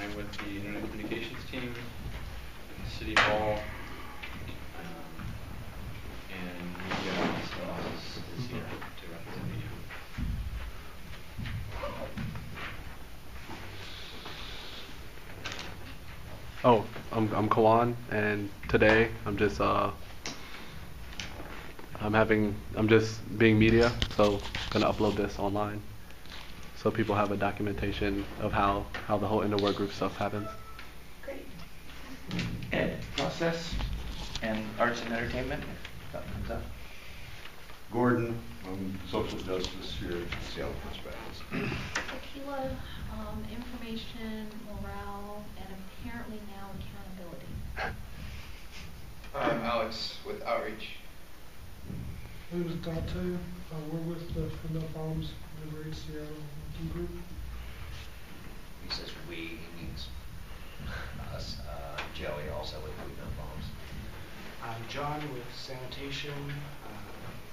I'm with the Internet Communications team at the City Hall, and media office is here to represent media. Oh, I'm Kawan, and today I'm just being media, so gonna upload this online, so people have a documentation of how the whole inter-work group stuff happens. Great. Ed, process and arts and entertainment, if that comes up. Gordon, social justice here at Seattle Perspectives. Tequila, information, morale, and apparently now accountability. Alex with Outreach. My name is Dante. We're with the From the Bombs, the Great Seattle Working Group. He says we, he means us. Joey also with From the Bombs. I'm John with Sanitation,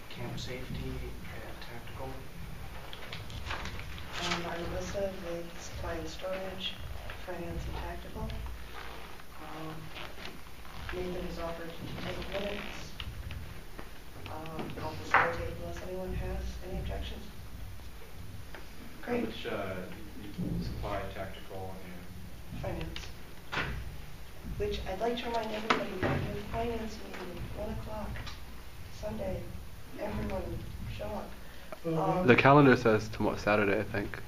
Camp Safety, and Tactical. I'm Alyssa with Supply and Storage, Finance and Tactical. Nathan has offered to take minutes. I'll facilitate unless anyone has any objections. Great. Which supply, tactical, and Finance. Which I'd like to remind everybody that your finance meeting at 1 o'clock Sunday. Everyone show up. The calendar says tomorrow, Saturday, I think.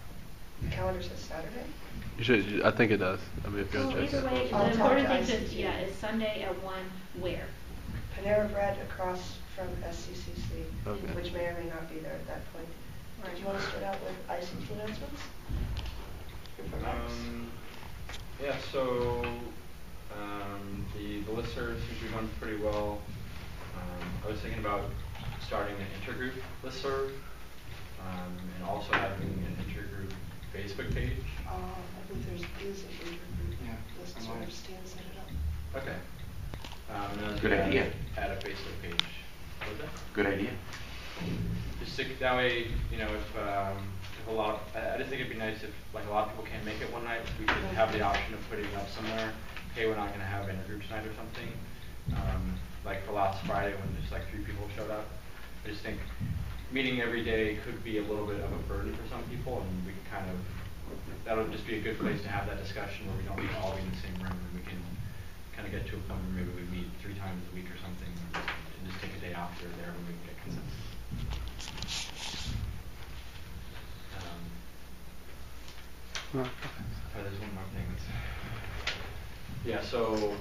The calendar says Saturday? You should. I think it does. I mean, if you're Well, interested. either way, the important thing is Sunday at 1 where? Panera Bread across from SCCC, Okay. which may or may not be there at that point. Right. Did you want to start out with ICT announcements? Yeah, so the listserv seems to be going pretty well. I was thinking about starting an intergroup listserv, and also having an intergroup Facebook page. I believe there's an intergroup listserv. Stan set it up. Okay. And I was Good gonna idea. Add a Facebook page. What's that? Good idea. Just that way, you know, if a lot, I just think it'd be nice if like a lot of people can't make it one night, we could have the option of putting it up somewhere. Hey, we're not going to have intergroups night or something. Like for last Friday when just like 3 people showed up. I just think meeting every day could be a little bit of a burden for some people, and we can kind of, that'll just be a good place to have that discussion where we don't need to all be in the same room, and we can kind of get to a point where maybe we meet 3 times a week or something, and just take a day off here or there when we can get consensus. There's one more thing. Yeah, so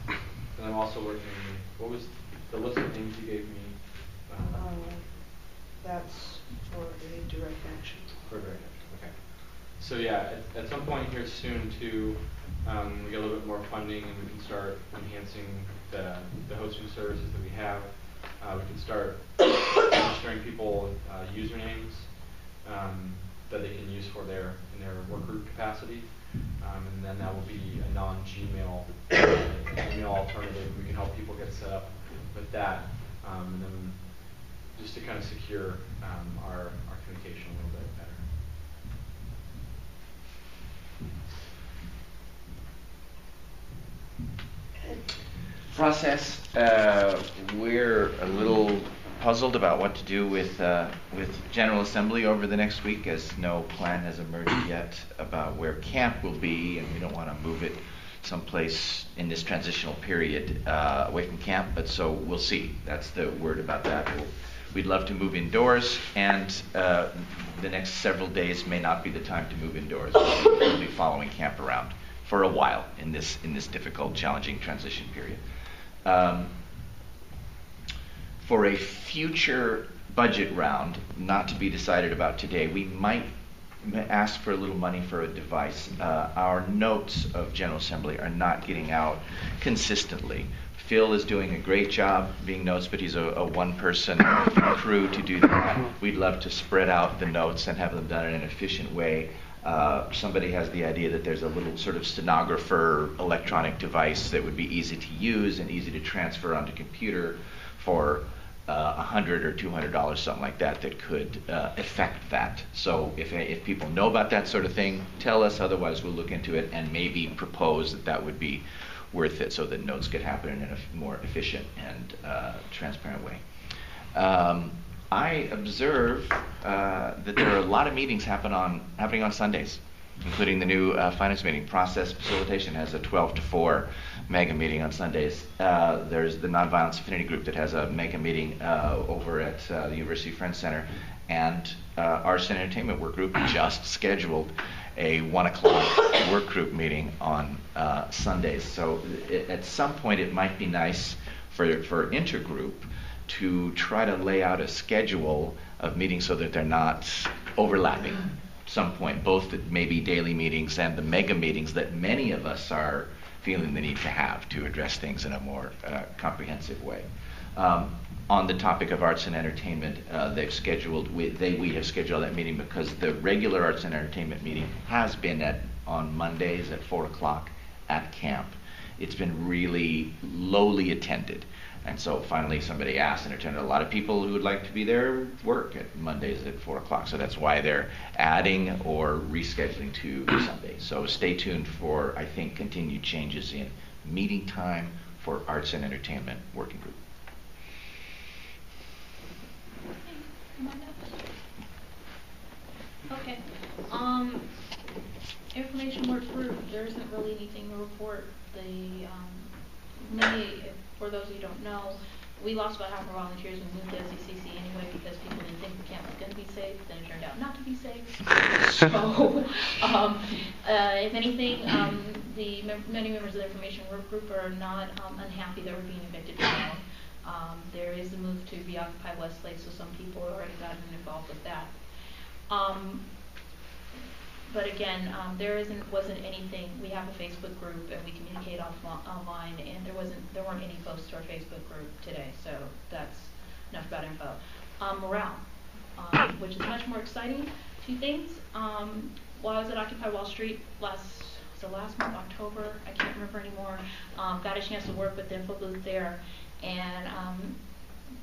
and I'm also working. What was the list of things you gave me? That's for a direct action. For direct action, okay. So yeah, at some point here soon too, we get a little bit more funding and we can start enhancing the hosting services that we have. We can start registering people usernames that they can use in their work group capacity, and then that will be a non-Gmail email alternative. We can help people get set up with that, and then just to kind of secure our communication a little bit better. Process, we're a little puzzled about what to do with General Assembly over the next week, as no plan has emerged yet about where camp will be, and we don't want to move it someplace in this transitional period away from camp, but so we'll see. That's the word about that. We'd love to move indoors, and the next several days may not be the time to move indoors. We'll be following camp around for a while in this difficult, challenging transition period. For a future budget round, not to be decided about today, we might ask for a little money for a device. Our notes of General Assembly are not getting out consistently. Phil is doing a great job being notes, but he's a one-person crew to do that. We'd love to spread out the notes and have them done in an efficient way. Somebody has the idea that there's a little sort of stenographer electronic device that would be easy to use and easy to transfer onto computer for $100 or $200, something like that, that could affect that. So if people know about that sort of thing, tell us. Otherwise, we'll look into it and maybe propose that that would be worth it, so that notes could happen in a more efficient and transparent way. I observe that there are a lot of meetings happening on Sundays, including the new finance meeting. Process Facilitation has a 12 to 4 mega meeting on Sundays. There's the Nonviolence Affinity Group that has a mega meeting over at the University Friends Center. And Arts and Entertainment Work Group just scheduled a 1 o'clock work group meeting on Sundays. So at some point it might be nice for intergroup to try to lay out a schedule of meetings so that they're not overlapping. Some point, both the maybe daily meetings and the mega meetings that many of us are feeling the need to have to address things in a more comprehensive way. On the topic of arts and entertainment, we have scheduled that meeting because the regular arts and entertainment meeting has been on Mondays at 4 o'clock at camp. It's been really lowly attended. And so finally somebody asked, and it turned out a lot of people who would like to be there work at Mondays at 4 o'clock. So that's why they're adding or rescheduling to Sunday. So stay tuned for, I think, continued changes in meeting time for Arts and Entertainment Working Group. Okay. Information work group, there isn't really anything to report. For those who don't know, we lost about half our volunteers when we moved to SECC anyway because people didn't think the camp was going to be safe. Then it turned out not to be safe. So, if anything, many members of the information work group are not unhappy that we're being evicted now. There is a move to reoccupy Westlake, so some people have already gotten involved with that. But again, there wasn't anything. We have a Facebook group and we communicate online, and there weren't any posts to our Facebook group today. So that's enough about info. Morale, which is much more exciting. 2 things. While I was at Occupy Wall Street last month, October, I can't remember anymore. Got a chance to work with the info booth there, and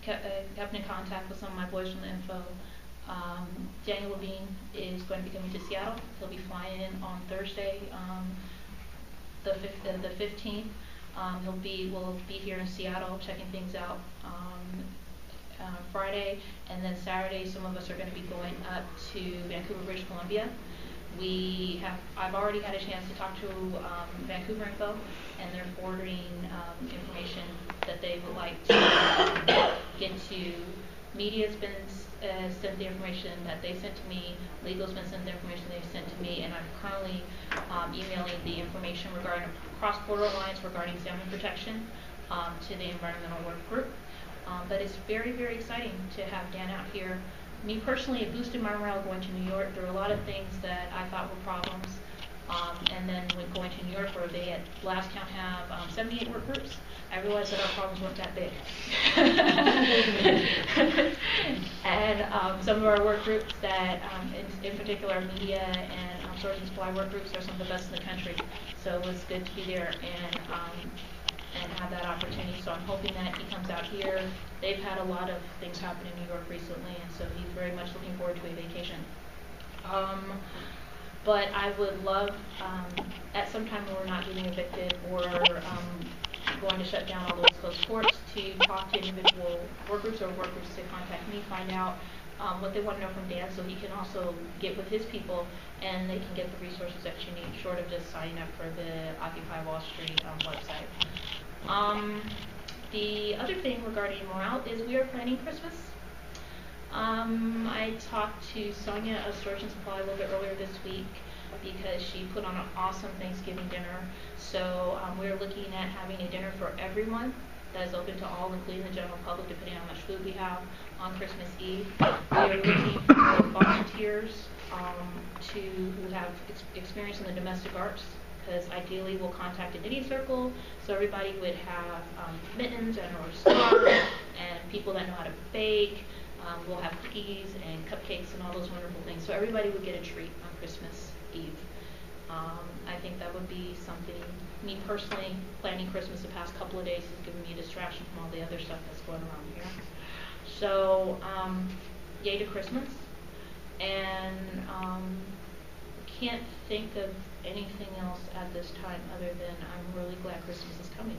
kept in contact with some of my boys from the info. Daniel Levine is going to be coming to Seattle. He'll be flying in on Thursday, the 15th. We'll be here in Seattle checking things out Friday, and then Saturday some of us are going to be going up to Vancouver, British Columbia. I've already had a chance to talk to Vancouver Info, and they're forwarding information that they would like to get to. Media's been sent the information that they sent to me. Legal's been sent the information they sent to me, and I'm currently emailing the information regarding cross-border alliance regarding salmon protection to the environmental work group. But it's very, very exciting to have Dan out here. Me personally, it boosted my morale going to New York. There were a lot of things that I thought were problems. And then when going to New York, where they at last count have 78 work groups, I realized that our problems weren't that big. And some of our work groups that, in particular, media and source and supply work groups are some of the best in the country. So it was good to be there and have that opportunity. So I'm hoping that he comes out here. They've had a lot of things happen in New York recently, and so he's very much looking forward to a vacation. But I would love, at some time when we're not getting evicted or going to shut down all those closed courts, to talk to individual work groups or work groups to contact me, find out what they want to know from Dan, so he can also get with his people and they can get the resources that you need, short of just signing up for the Occupy Wall Street website. The other thing regarding morale is we are planning Christmas. I talked to Sonia of Storage and Supply a little bit earlier this week because she put on an awesome Thanksgiving dinner. So we're looking at having a dinner for everyone that is open to all, including the general public, depending on how much food we have on Christmas Eve. We are looking for volunteers who have experience in the domestic arts, because ideally we'll contact a knitting circle, so everybody would have mittens and or scarves, and people that know how to bake. We'll have cookies and cupcakes and all those wonderful things. So everybody would get a treat on Christmas Eve. I think that would be something. Me personally, planning Christmas the past couple of days has given me a distraction from all the other stuff that's going around here. So, yay to Christmas. And can't think of anything else at this time other than I'm really glad Christmas is coming.